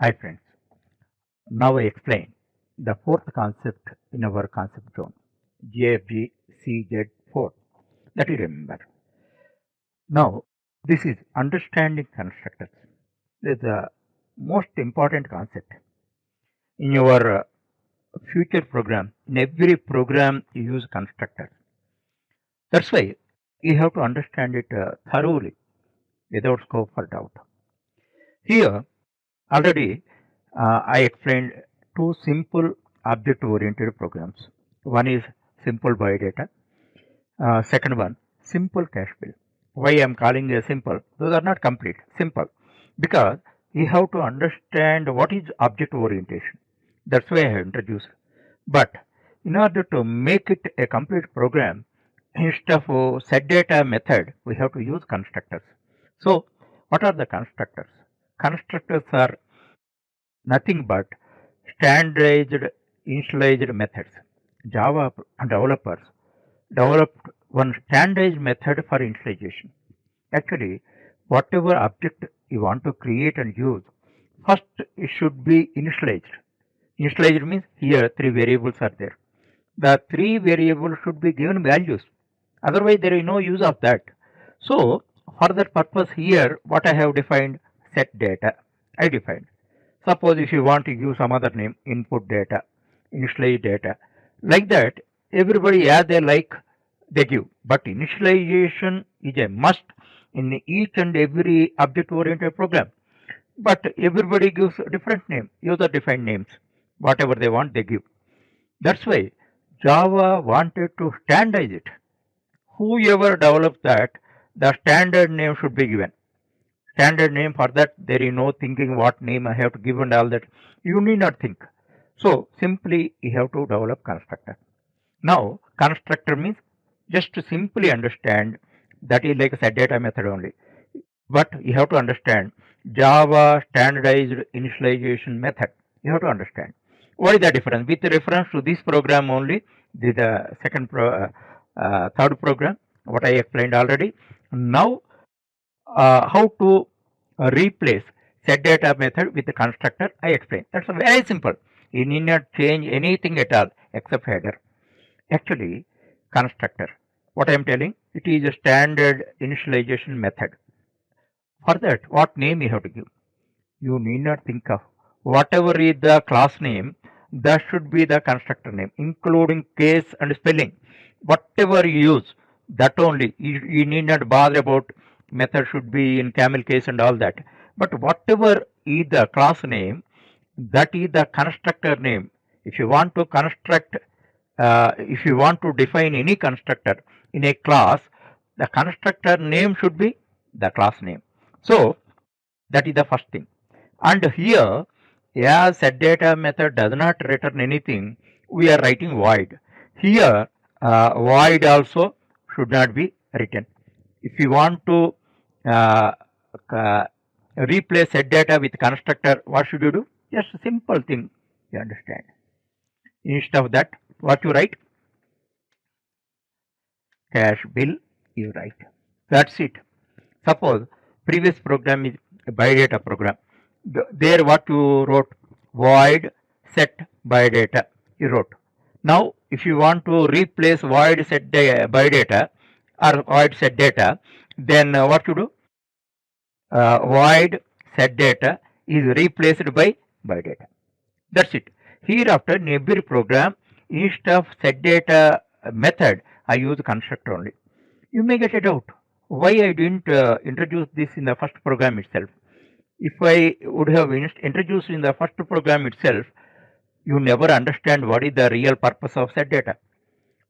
Hi friends, now I explain the fourth concept in our concept zone, JFG-CZ-04, that you remember. Now, this is understanding constructors. This is the most important concept. In your future program, in every program you use constructors. That's why you have to understand it thoroughly without scope for doubt. Here, already I explained two simple object-oriented programs. One is simple biodata. Second one, simple cache bill. Why I am calling it simple? Those are not complete. Simple. Because you have to understand what is object orientation. That's why I have introduced. But in order to make it a complete program, instead of set data method, we have to use constructors. So, what are the constructors? Constructors are nothing but standardized initialized methods. Java developers developed one standardized method for initialization. Actually, whatever object you want to create and use, first it should be initialized. Initialized means here three variables are there. The three variables should be given values. Otherwise, there is no use of that. So, for that purpose here, what I have defined, set data, I defined. Suppose if you want to give some other name, input data, initialize data, like that, everybody as they like, they give. But initialization is a must in each and every object-oriented program. But everybody gives a different name, user-defined names. Whatever they want, they give. That's why Java wanted to standardize it. Whoever developed that, the standard name should be given. Standard name, for that there is no thinking what name I have to give and all that. You need not think. So simply you have to develop constructor. Now constructor means just to simply understand that is like a set data method only. But you have to understand Java standardized initialization method. You have to understand what is the difference with reference to this program only. This is the third program what I explained already. Now how to replace set data method with the constructor I explained. That's very simple. You need not change anything at all except header. Actually, constructor, what I am telling, it is a standard initialization method. For that, what name you have to give? You need not think of. Whatever is the class name, that should be the constructor name, including case and spelling. Whatever you use, that only. You need not bother about method should be in camel case and all that. But whatever is the class name, that is the constructor name. If you want to construct, if you want to define any constructor in a class, the constructor name should be the class name. So that is the first thing. And here, as set data method does not return anything, we are writing void. Here, void also should not be written. If you want to replace set data with constructor, what should you do? Just a simple thing, you understand. Instead of that, what you write? Cache bill, you write. That's it. Suppose previous program is a biodata program. There what you wrote? Void set biodata, you wrote. Now, if you want to replace void set biodata or void set data, then what you do? Void set data is replaced by biodata. That's it. Hereafter, in every program, instead of set data method, I use constructor only. You may get a doubt. Why I didn't introduce this in the first program itself? If I would have introduced in the first program itself, you never understand what is the real purpose of set data.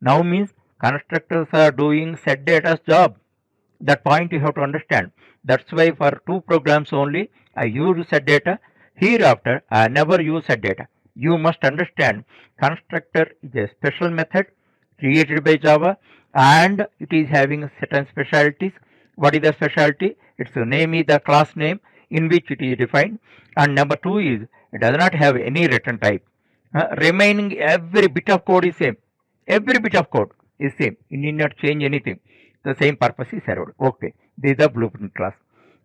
Now means constructors are doing set data's job. That point you have to understand. That's why for two programs only I use set data. Hereafter I never use set data. You must understand constructor is a special method created by Java and it is having certain specialties. What is the specialty? Its name is the class name in which it is defined, and number two is it does not have any return type. Remaining every bit of code is same. Every bit of code is same. You need not change anything. The same purpose is served. Okay, this is the blueprint class.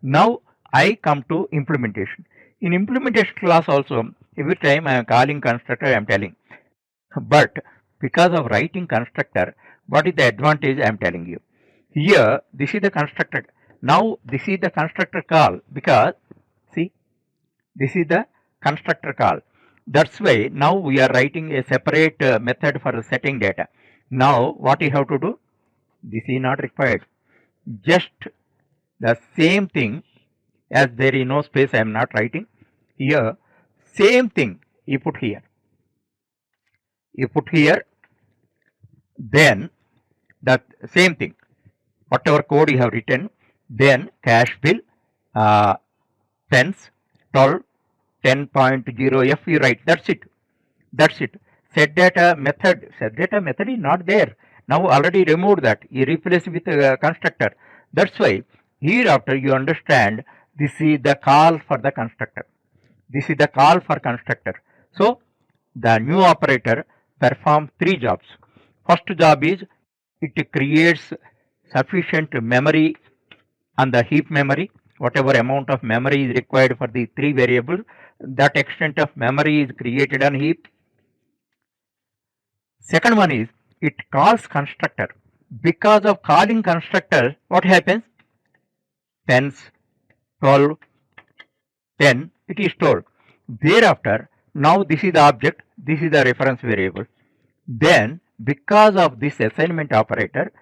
Now I come to implementation. In implementation class also, every time I am calling constructor, I am telling. But because of writing constructor, what is the advantage I am telling you? Here, this is the constructor. Now, this is the constructor call because, see, this is the constructor call. That's why now we are writing a separate method for setting data. Now, what you have to do? This is not required. Just the same thing, as there is no space, I am not writing. Here, same thing you put here. You put here, then the same thing, whatever code you have written, then cash bill, pence, 12, 10.0f you write. That's it. That's it. Set data method is not there. Now already removed that. You replace with a constructor. That's why hereafter you understand this is the call for the constructor. This is the call for constructor. So the new operator performs 3 jobs. First job is it creates sufficient memory on the heap memory. Whatever amount of memory is required for the 3 variables, that extent of memory is created on heap. Second one is it calls constructor. Because of calling constructor, what happens? Pence, 12, 10, it is stored. Thereafter, now this is the object, this is the reference variable. Then, because of this assignment operator,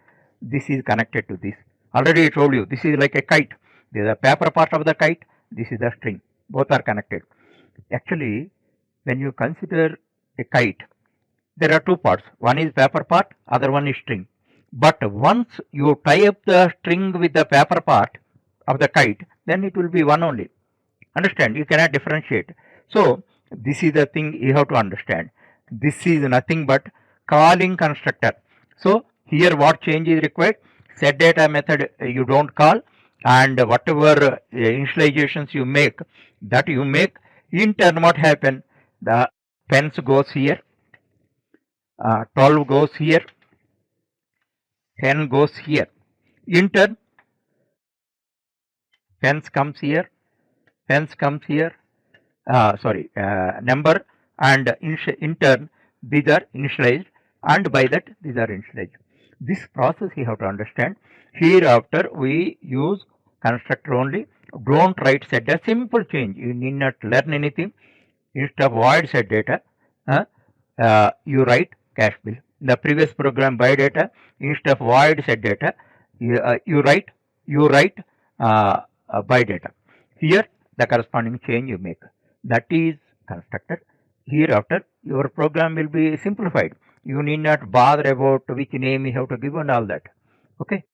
this is connected to this. Already I told you, this is like a kite. This is the paper part of the kite, this is the string. Both are connected. Actually, when you consider a kite, there are 2 parts. One is paper part, other one is string. But once you tie up the string with the paper part of the kite, then it will be one only. Understand? You cannot differentiate. So, this is the thing you have to understand. This is nothing but calling constructor. So, here what change is required? Set data method you don't call, and whatever initializations you make, that you make. In turn, what happen? The pence goes here, 12 goes here, 10 goes here. In turn, pence comes here, pence comes here, number, and in turn these are initialized, and by that these are initialized. This process you have to understand. Hereafter we use constructor only. Don't write set data. Simple change. You need not learn anything. Instead of void set data, you write cash bill. In the previous program by data, instead of void set data, you write by data. Here the corresponding change you make. That is constructor. Hereafter your program will be simplified. You need not bother about which name you have to give and all that. Okay.